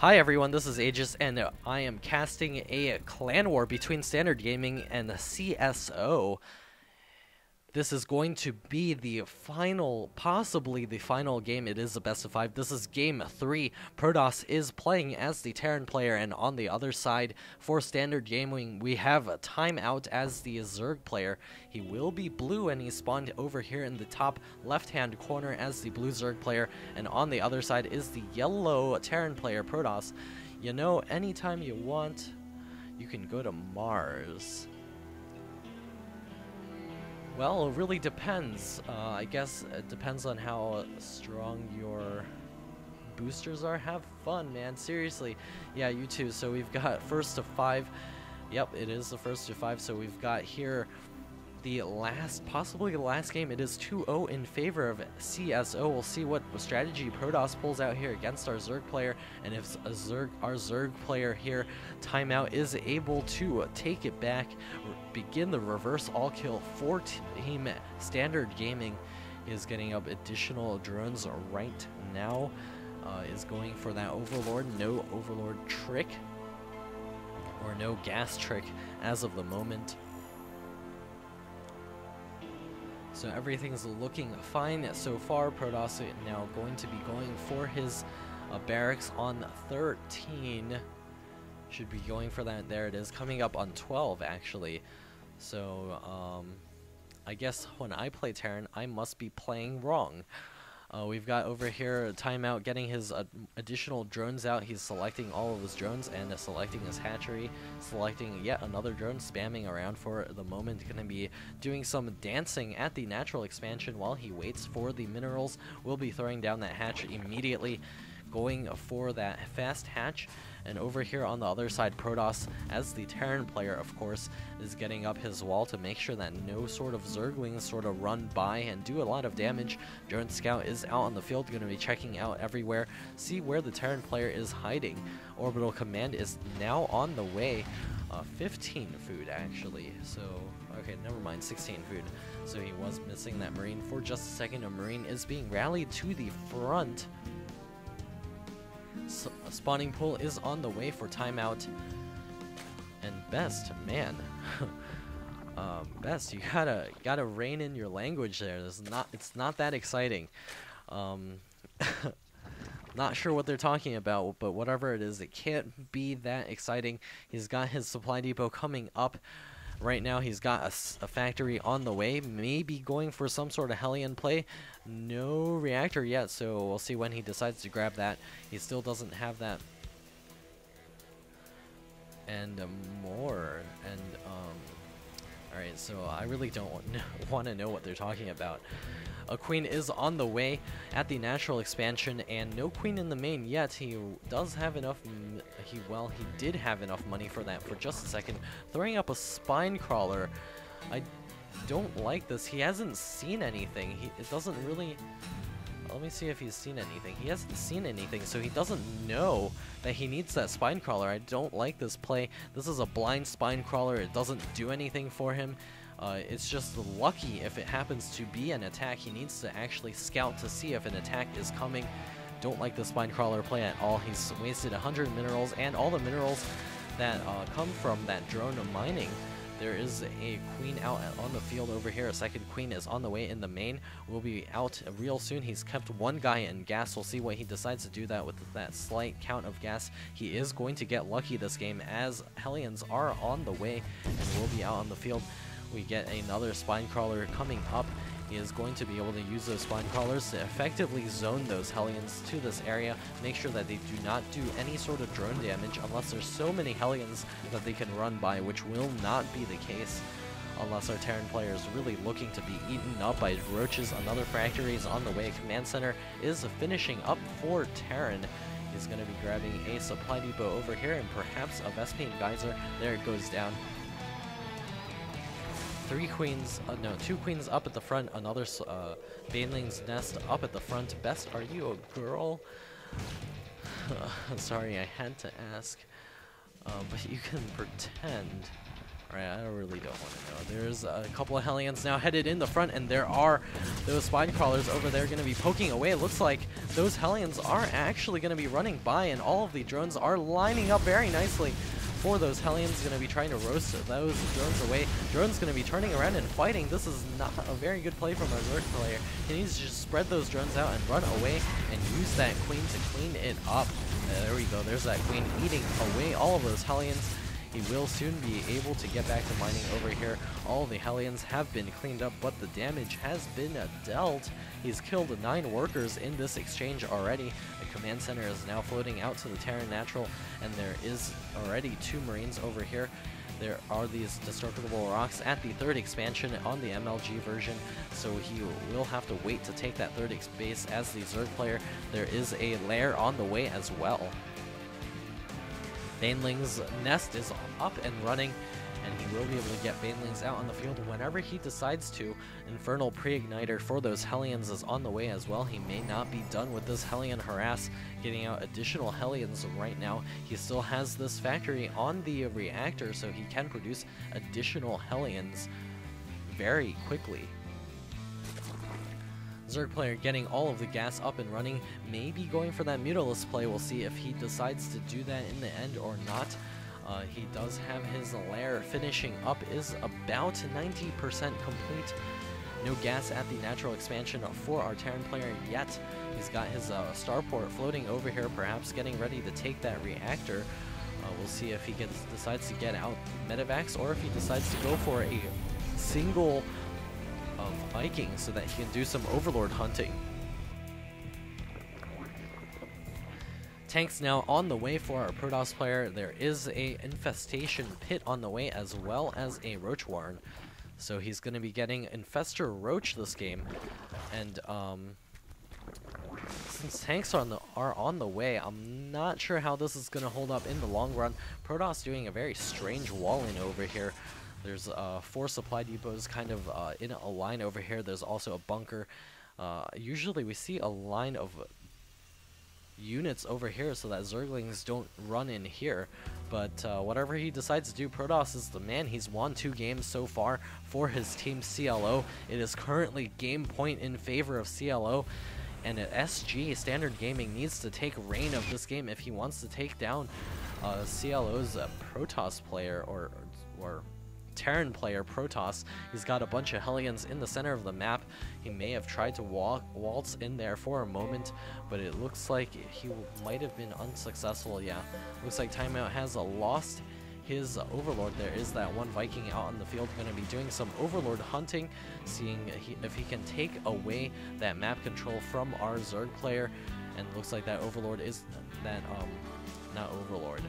Hi everyone, this is Aegis, and I am casting a clan war between Standard Gaming and cSO. This is going to be the final, possibly the final game. It is a best of 5. This is game 3. Protoss is playing as the Terran player, and on the other side for Standard Gaming, we have a timeout as the Zerg player. He will be blue, and he spawned over here in the top left-hand corner as the blue Zerg player, and on the other side is the yellow Terran player, Protoss. You know, anytime you want, you can go to Mars. Well, it really depends. I guess it depends on how strong your boosters are. Have fun, man. Seriously. Yeah, you too. So we've got first to 5. Yep, it is the first to 5. So we've got here the last, possibly the last game. It is 2-0 in favor of cSO. We'll see what strategy Protoss pulls out here against our Zerg player, and if our Zerg player here, timeout, is able to take it back, begin the reverse all kill for Team Standard Gaming. Is getting up additional drones right now, is going for that Overlord. No Overlord trick, or no gas trick as of the moment. So everything's looking fine so far. Protoss now going to be going for his barracks on 13. Should be going for that. There it is, coming up on 12 actually. So I guess when I play Terran, I must be playing wrong. We've got over here timeout getting his additional drones out. He's selecting all of his drones and selecting his hatchery, selecting yet another drone, spamming around for the moment. Going to be doing some dancing at the natural expansion while he waits for the minerals. We'll be throwing down that hatch immediately, going for that fast hatch. And over here on the other side, Protoss, as the Terran player, of course, is getting up his wall to make sure that no sort of Zerglings sort of run by and do a lot of damage. Drone Scout is out on the field, going to be checking out everywhere, see where the Terran player is hiding. Orbital Command is now on the way. 15 food, actually. So, okay, never mind, 16 food. So he was missing that Marine for just a second. A Marine is being rallied to the front. So, a spawning pool is on the way for timeout, and Best, man, Best, you gotta rein in your language there. It's not that exciting. Not sure what they're talking about, but whatever it is, it can't be that exciting. He's got his supply depot coming up. Right now, he's got a factory on the way, maybe going for some sort of Hellion play. No reactor yet, so we'll see when he decides to grab that. He still doesn't have that. And more. And, alright, so I really don't want to know what they're talking about. A queen is on the way at the natural expansion, and no queen in the main yet. He does have enough, he did have enough money for that for just a second. Throwing up a spine crawler. I don't like this. He hasn't seen anything. It doesn't really, let me see if he's seen anything. He hasn't seen anything, so he doesn't know that he needs that spine crawler. I don't like this play. This is a blind spine crawler. It doesn't do anything for him. It's just lucky if it happens to be an attack. He needs to actually scout to see if an attack is coming. Don't like the spine crawler play at all. He's wasted 100 minerals, and all the minerals that come from that drone mining. There is a queen out on the field over here. A second queen is on the way in the main. Will be out real soon. He's kept one guy in gas. We'll see what he decides to do that with that slight count of gas. He is going to get lucky this game, as Hellions are on the way and will be out on the field. We get another spine crawler coming up. He is going to be able to use those spine crawlers to effectively zone those Hellions to this area, make sure that they do not do any sort of drone damage unless there's so many Hellions that they can run by, which will not be the case unless our Terran player is really looking to be eaten up by roaches. Another factory is on the way. Command center is finishing up for Terran. He's going to be grabbing a supply depot over here and perhaps a Vespene Geyser. There it goes down. Two queens up at the front, another Baneling's Nest up at the front. Best, are you a girl? Sorry, I had to ask. But you can pretend. Alright, I really don't want to know. There's a couple of Hellions now headed in the front, and there are those spine crawlers over there going to be poking away. It looks like those Hellions are actually going to be running by, and all of the drones are lining up very nicely for those Hellions. Going to be trying to roast those drones away. Drones going to be turning around and fighting. This is not a very good play from our Zerg player. He needs to just spread those drones out and run away and use that queen to clean it up. There we go. There's that queen eating away all of those Hellions. He will soon be able to get back to mining over here. All the Hellions have been cleaned up, but the damage has been dealt. He's killed 9 workers in this exchange already. The command center is now floating out to the Terran Natural, and there is already 2 Marines over here. There are these destructible rocks at the 3rd expansion on the MLG version, so he will have to wait to take that 3rd base as the Zerg player. There is a lair on the way as well. Baneling's nest is up and running, and he will be able to get Banelings out on the field whenever he decides to. Infernal Pre-Igniter for those Hellions is on the way as well. He may not be done with this Hellion harass, getting out additional Hellions right now. He still has this factory on the reactor, so he can produce additional Hellions very quickly. Zerg player getting all of the gas up and running, maybe going for that Mutalisk play. We'll see if he decides to do that in the end or not. He does have his lair finishing up, is about 90% complete. No gas at the natural expansion for our Terran player yet. He's got his starport floating over here, perhaps getting ready to take that reactor. We'll see if he decides to get out Medivacs, or if he decides to go for a single of Vikings so that he can do some Overlord hunting. Tanks now on the way for our Protoss player. There is a infestation pit on the way, as well as a Roach Warren. So he's going to be getting Infestor Roach this game. And since tanks are on the way, I'm not sure how this is going to hold up in the long run. Protoss doing a very strange wall-in over here. There's 4 supply depots kind of in a line over here. There's also a bunker. Usually we see a line of units over here so that Zerglings don't run in here. But whatever he decides to do, Protoss is the man. He's won 2 games so far for his team CLO. It is currently game point in favor of CLO. And SG, Standard Gaming, needs to take reign of this game if he wants to take down CLO's Protoss player or Terran player Protoss. He's got a bunch of Hellions in the center of the map. He may have tried to waltz in there for a moment, but it looks like he might have been unsuccessful. Yeah, looks like Timeout has lost his Overlord. There is that one Viking out on the field going to be doing some Overlord hunting, seeing if he can take away that map control from our Zerg player. And looks like that Overlord is that not Overlord.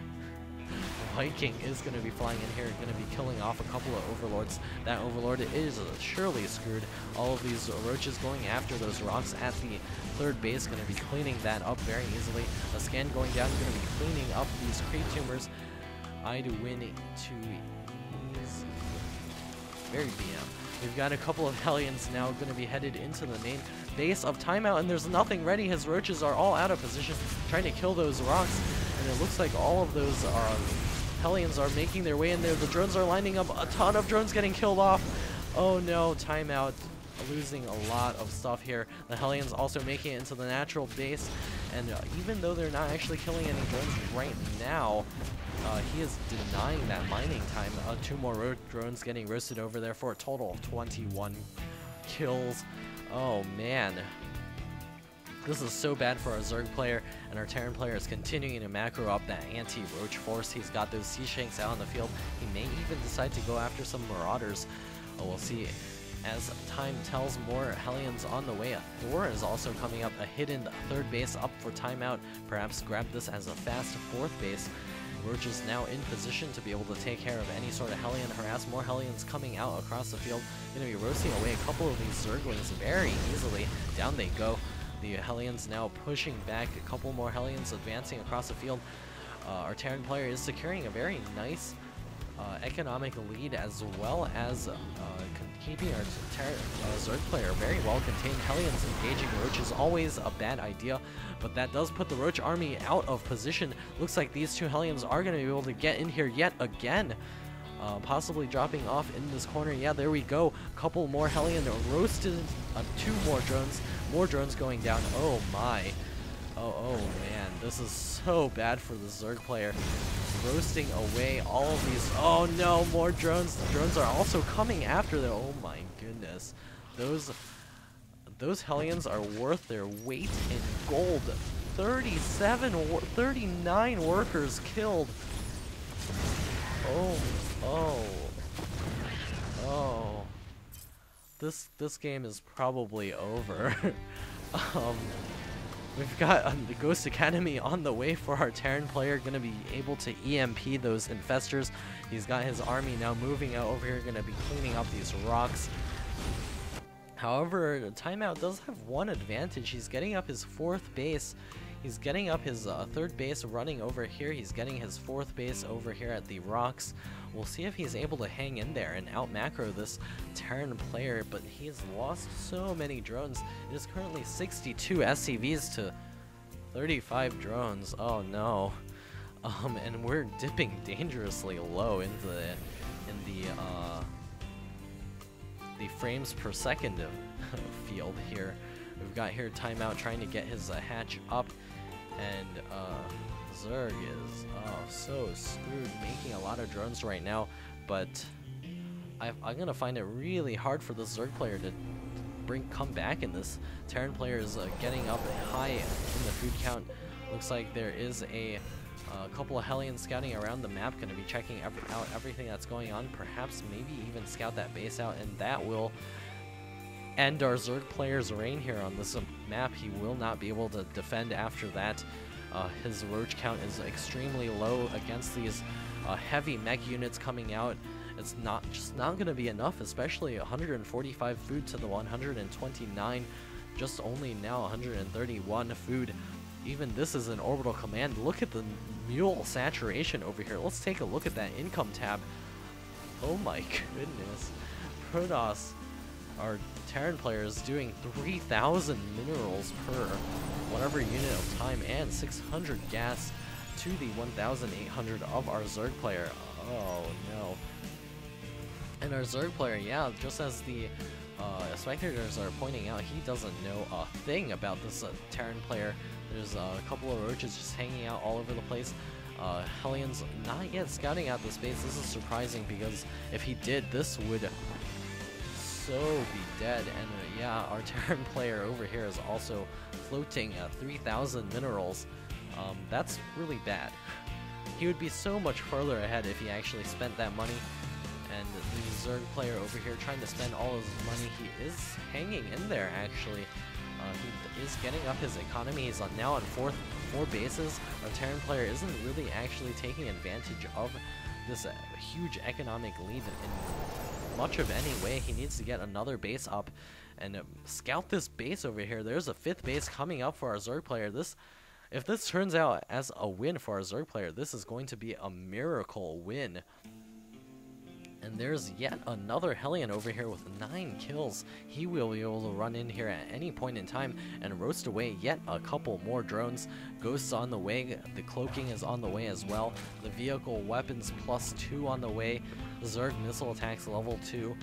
Viking is going to be flying in here, going to be killing off a couple of Overlords. That Overlord is surely screwed. All of these Roaches going after those rocks at the 3rd base, going to be cleaning that up very easily. A scan going down, going to be cleaning up these creep tumors. I'd win to ease. Very BM. We've got a couple of Hellions now going to be headed into the main base of Timeout, and there's nothing ready. His Roaches are all out of position, trying to kill those rocks. And it looks like all of those Hellions are making their way in there. The drones are lining up. A ton of drones getting killed off. Oh no, Timeout losing a lot of stuff here. The Hellions also making it into the natural base. And even though they're not actually killing any drones right now, he is denying that mining time. 2 more drones getting roasted over there for a total of 21 kills. Oh man. This is so bad for our Zerg player, and our Terran player is continuing to macro up that anti-Roach force. He's got those Sea Shanks out on the field. He may even decide to go after some Marauders. We'll see. As time tells, more Hellions on the way. A Thor is also coming up, a hidden 3rd base up for Timeout. Perhaps grab this as a fast 4th base. Roach is now in position to be able to take care of any sort of Hellion harass. More Hellions coming out across the field. Going to be roasting away a couple of these Zerglings very easily. Down they go. The Hellions now pushing back, a couple more Hellions advancing across the field. Our Terran player is securing a very nice economic lead, as well as keeping our Zerg player very well contained. Hellions engaging Roach is always a bad idea, but that does put the Roach army out of position. Looks like these 2 Hellions are going to be able to get in here yet again. possibly dropping off in this corner. Yeah, there we go. Couple more Hellion roasted. 2 more drones. More drones going down. Oh my. Oh man, this is so bad for the Zerg player. Roasting away all of these. Oh no, more drones. The drones are also coming after them. Oh my goodness. Those Hellions are worth their weight in gold. 39 workers killed. Oh. This game is probably over. We've got the Ghost Academy on the way for our Terran player, gonna be able to EMP those infestors. He's got his army now moving out over here, gonna be cleaning up these rocks. However, Timeout does have one advantage. He's getting up his 4th base. He's getting up his 3rd base running over here. He's getting his 4th base over here at the rocks. We'll see if he's able to hang in there and out-macro this Terran player, but he has lost so many drones. It is currently 62 SCVs to 35 drones. Oh no. And we're dipping dangerously low into the frames per second field here. We've got here Timeout trying to get his hatch up, and Zerg is so screwed, making a lot of drones right now, but I'm gonna find it really hard for the Zerg player to come back in this. Terran player is getting up high in the food count. Looks like there is a couple of Hellions scouting around the map, going to be checking out everything that's going on, perhaps maybe even scout that base out, and that will end our Zerg player's reign here on this map. He will not be able to defend after that. His roach count is extremely low against these heavy mech units coming out. It's just not going to be enough, especially 145 food to the 129, just only now 131 food. Even this is an orbital command. Look at the mule saturation over here. Let's take a look at that income tab. Oh my goodness. Protoss, our Terran player, is doing 3,000 minerals per whatever unit of time and 600 gas to the 1,800 of our Zerg player. Oh no. And our Zerg player, yeah, just as the spectators are pointing out, he doesn't know a thing about this Terran player. There's a couple of roaches just hanging out all over the place. Hellions not yet scouting out the space. This is surprising because if he did, this would so be dead. And yeah, our Terran player over here is also floating 3,000 minerals. That's really bad. He would be so much further ahead if he actually spent that money. And the Zerg player over here trying to spend all his money. He is hanging in there, actually. He is getting up his economy. He's now on 4 bases. Our Terran player isn't really actually taking advantage of this huge economic lead in much of any way. He needs to get another base up and scout this base over here. There's a 5th base coming up for our Zerg player. If this turns out as a win for our Zerg player, this is going to be a miracle win. And there's yet another Hellion over here with 9 kills. He will be able to run in here at any point in time and roast away yet a couple more drones. Ghosts on the way. The cloaking is on the way as well. The vehicle weapons +2 on the way. Zerg missile attacks level 2.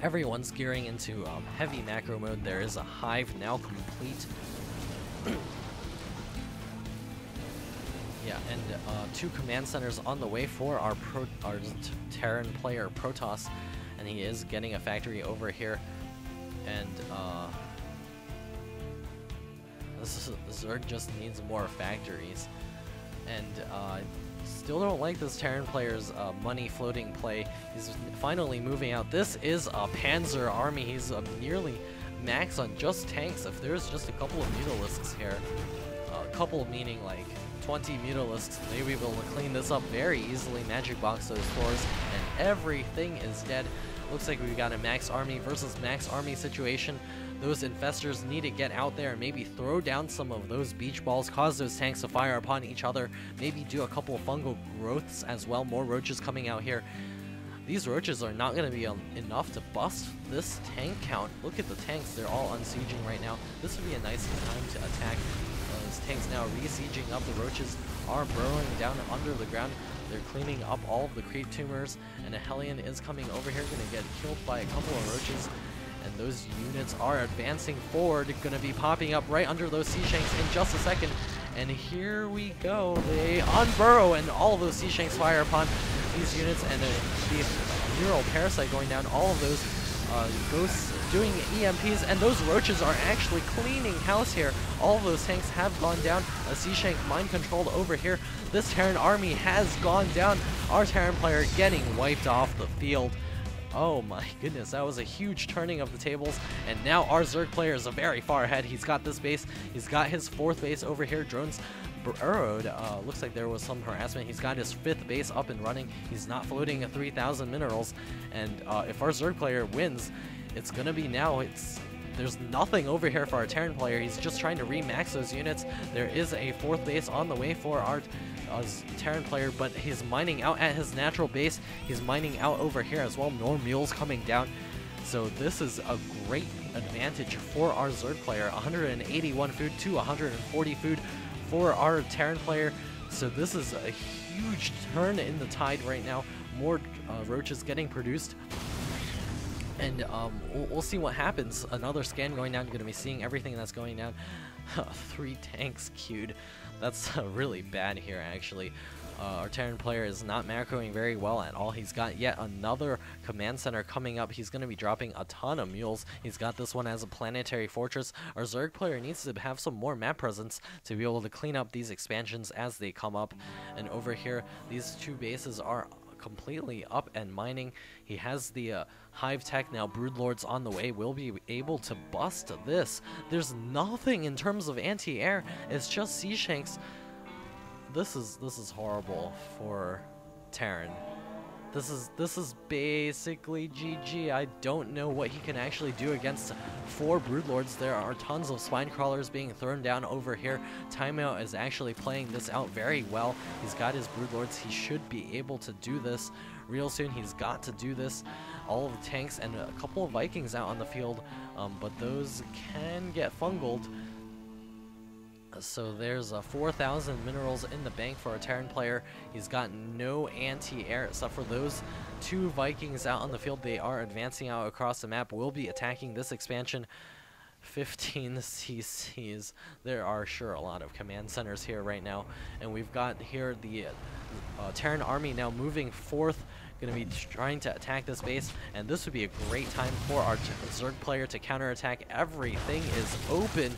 Everyone's gearing into heavy macro mode. There is a hive now complete. Yeah, and 2 command centers on the way for our Terran player Protoss, and he is getting a factory over here. And Zerg just needs more factories. And still don't like this Terran player's money floating play. He's finally moving out. This is a Panzer army. He's nearly max on just tanks. If there's just a couple of Mutalisks here, a couple meaning like 20 Mutalisks, maybe we'll clean this up very easily. Magic box those floors, and everything is dead. Looks like we've got a max army versus max army situation. Those infestors need to get out there and maybe throw down some of those beach balls, cause those tanks to fire upon each other, maybe do a couple of fungal growths as well. More roaches coming out here. These roaches are not going to be enough to bust this tank count. Look at the tanks, they're all unsieging right now. This would be a nice time to attack those tanks now re-sieging up. The roaches are burrowing down under the ground. They're cleaning up all of the creep tumors, and a Hellion is coming over here, gonna get killed by a couple of roaches. And those units are advancing forward, gonna be popping up right under those sea shanks in just a second. And here we go, they unburrow, and all of those sea shanks fire upon these units, and the neural parasite going down, all of those ghosts doing EMPs, and those roaches are actually cleaning house here. All of those tanks have gone down. A sea shank mind controlled over here. This Terran army has gone down. Our Terran player getting wiped off the field. Oh my goodness, that was a huge turning of the tables, and now our Zerg player is very far ahead. He's got this base, he's got his 4th base over here. Drones burrowed. Looks like there was some harassment. He's got his 5th base up and running. He's not floating at 3,000 minerals, and if our Zerg player wins, it's gonna be now. There's nothing over here for our Terran player. He's just trying to remax those units. There is a 4th base on the way for our Terran player, but he's mining out at his natural base. He's mining out over here as well. More mules coming down. So this is a great advantage for our Zerg player. 181 food to 140 food for our Terran player. So this is a huge turn in the tide right now. More roaches getting produced. And we'll see what happens. Another scan going down. You're going to be seeing everything that's going down. 3 tanks queued. That's really bad here, actually. Our Terran player is not macroing very well at all. He's got yet another command center coming up. He's going to be dropping a ton of mules. He's got this one as a planetary fortress. Our Zerg player needs to have some more map presence to be able to clean up these expansions as they come up. And over here, these 2 bases are completely up and mining. He has the hive tech now. Broodlords on the way. Will be able to bust this. There's nothing in terms of anti-air. It's just sea shanks. This is horrible for Terran. This is basically GG. I don't know what he can actually do against 4 Broodlords. There are tons of spine crawlers being thrown down over here. Timeout is actually playing this out very well. He's got his Broodlords. He should be able to do this real soon. He's got to do this. All of the tanks and a couple of Vikings out on the field, but those can get fungled. So there's 4,000 minerals in the bank for a Terran player. He's got no anti-air except for those 2 Vikings out on the field. They are advancing out across the map. Will be attacking this expansion. 15 CCs. There are sure a lot of command centers here right now. And we've got here the Terran army now moving forth. Going to be trying to attack this base. And this would be a great time for our Zerg player to counterattack. Everything is open.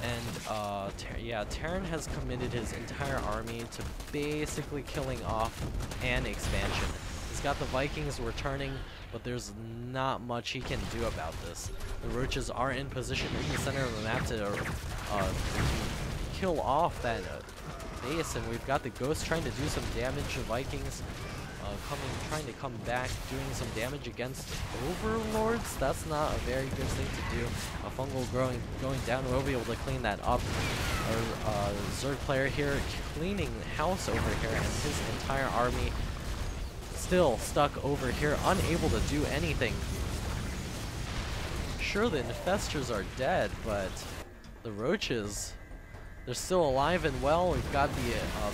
And yeah, Terran has committed his entire army to basically killing off an expansion. He's got the Vikings returning, but there's not much he can do about this. The roaches are in position in the center of the map to kill off that base, and we've got the Ghost trying to do some damage to Vikings. Trying to come back, doing some damage against Overlords. That's not a very good thing to do. A fungal going down, we'll be able to clean that up. Our Zerg player here cleaning house over here, and his entire army still stuck over here, unable to do anything. Sure, the Infestors are dead, but the Roaches, they're still alive and well. We've got the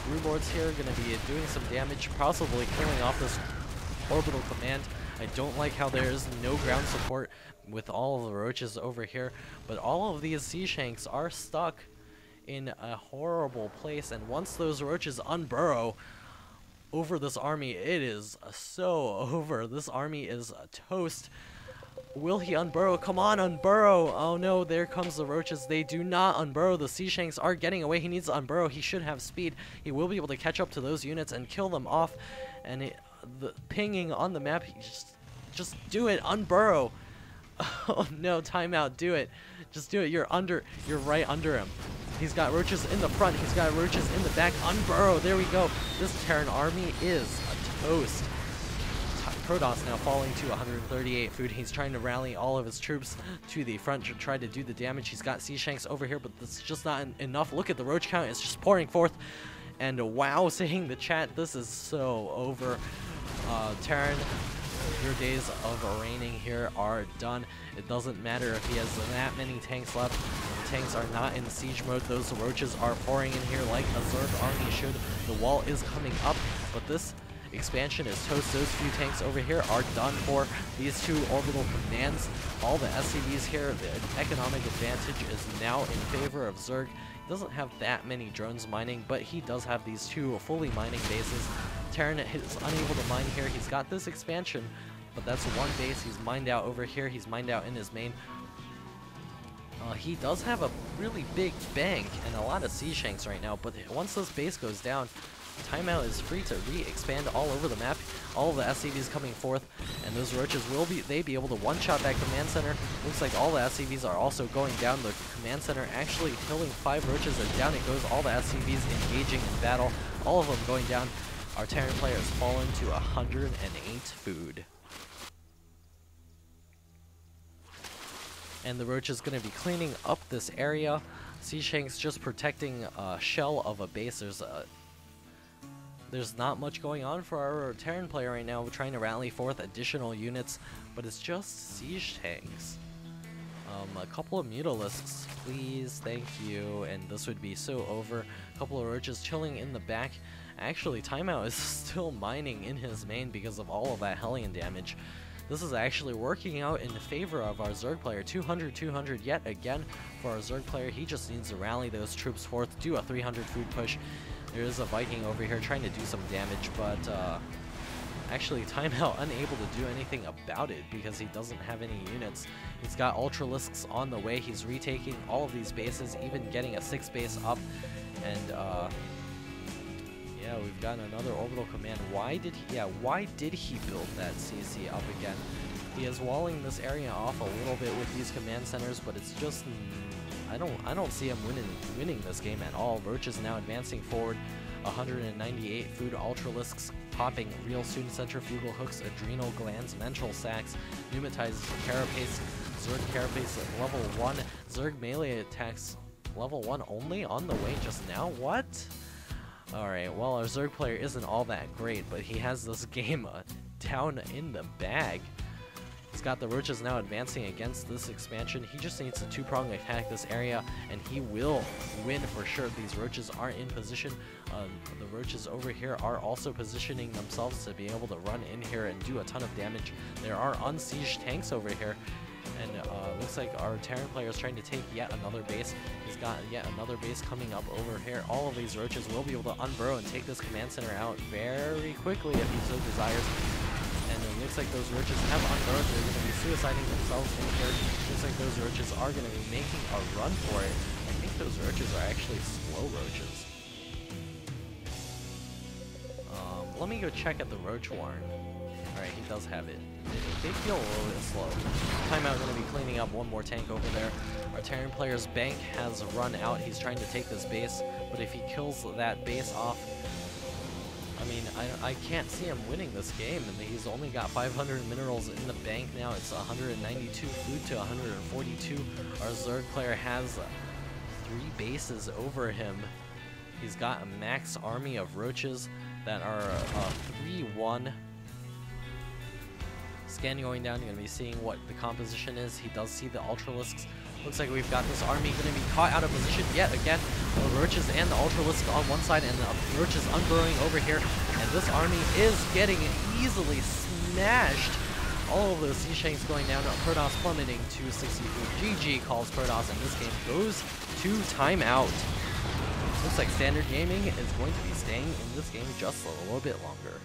Broodlords here going to be doing some damage, possibly killing off this orbital command. I don't like how there's no ground support with all of the roaches over here, but all of these sea shanks are stuck in a horrible place, and once those roaches unburrow over this army, it is so over. This army is toast. Will he unburrow? Come on, unburrow! Oh no, there comes the roaches. They do not unburrow. The sea shanks are getting away. He needs to unburrow. He should have speed. He will be able to catch up to those units and kill them off. And the pinging on the map, just do it, unburrow. Oh no, timeout, do it. Just do it. You're right under him. He's got roaches in the front. He's got roaches in the back. Unburrow. There we go. This Terran army is a toast. Protoss now falling to 138 food. He's trying to rally all of his troops to the front to try to do the damage. He's got sea shanks over here, but that's just not enough. Look at the roach count. It's just pouring forth. And wow, saying the chat, this is so over. Terran, your days of reigning here are done. It doesn't matter if he has that many tanks left. tanks are not in siege mode. Those roaches are pouring in here like a Zerg army should. The wall is coming up, but this expansion is toast. Those few tanks over here are done for. These two orbital commands, all the SCVs here, the economic advantage is now in favor of Zerg. He doesn't have that many drones mining, but he does have these two fully mining bases. Terran is unable to mine here. He's got this expansion, but that's one base. He's mined out over here. He's mined out in his main. He does have a really big bank and a lot of siege tanks right now, but once this base goes down, Timeout is free to re-expand all over the map. All of the SCVs coming forth, and those roaches will be able to one-shot that command center. Looks like all the SCVs are also going down. The command center actually killing 5 roaches, and down it goes. All the SCVs engaging in battle, all of them going down. Our Terran player has fallen to 108 food. And the roach is going to be cleaning up this area. Siege tanks just protecting a shell of a base. There's not much going on for our Terran player right now. We're trying to rally forth additional units, but it's just siege tanks. A couple of mutalisks, please, thank you, and this would be so over. A couple of roaches chilling in the back. Actually, Timeout is still mining in his main because of all of that Hellion damage. This is actually working out in favor of our Zerg player. 200 yet again for our Zerg player. He just needs to rally those troops forth, do a 300 food push. There is a Viking over here trying to do some damage, but actually Timeout unable to do anything about it because he doesn't have any units. He's got Ultralisks on the way. He's retaking all of these bases, even getting a 6th base up. And yeah, we've got another orbital command. Why did he build that CC up again? He is walling this area off a little bit with these command centers, but it's just I don't see him winning this game at all. Roach is now advancing forward. 198 food, Ultralisks popping real soon. Centrifugal hooks, adrenal glands, mental sacs, pneumatized carapace, Zerg carapace at level 1. Zerg melee attacks level 1 only on the way just now. What? Alright, well, our Zerg player isn't all that great, but he has this game down in the bag. He's got the roaches now advancing against this expansion. He just needs to 2-prong attack this area, and he will win for sure. These roaches are in position. The roaches over here are also positioning themselves to be able to run in here and do a ton of damage. There are unsieged tanks over here, and looks like our Terran player is trying to take yet another base. He's got yet another base coming up over here. All of these roaches will be able to unburrow and take this command center out very quickly if he so desires. And it looks like those roaches have unburrowed. They're going to be suiciding themselves in here. Looks like those roaches are going to be making a run for it. I think those roaches are actually slow roaches. Let me go check at the roach warren. Alright, he does have it. They feel a little bit slow. Timeout going to be cleaning up one more tank over there. Our Terran player's bank has run out. He's trying to take this base, but if he kills that base off, I mean, I can't see him winning this game. I mean, he's only got 500 minerals in the bank now. It's 192 food to 142. Our Zerg player has 3 bases over him. He's got a max army of roaches that are 3-1. Scan going down, you're going to be seeing what the composition is. He does see the Ultralisks. Looks like we've got this army going to be caught out of position yet again. The roaches and the Ultralisk on one side, and the roaches unburrowing over here. And this army is getting easily smashed. All of those siege tanks going down. Protoss plummeting to 60 food. GG calls Protoss, and this game goes to timeout. Looks like Standard Gaming is going to be staying in this game just a little bit longer.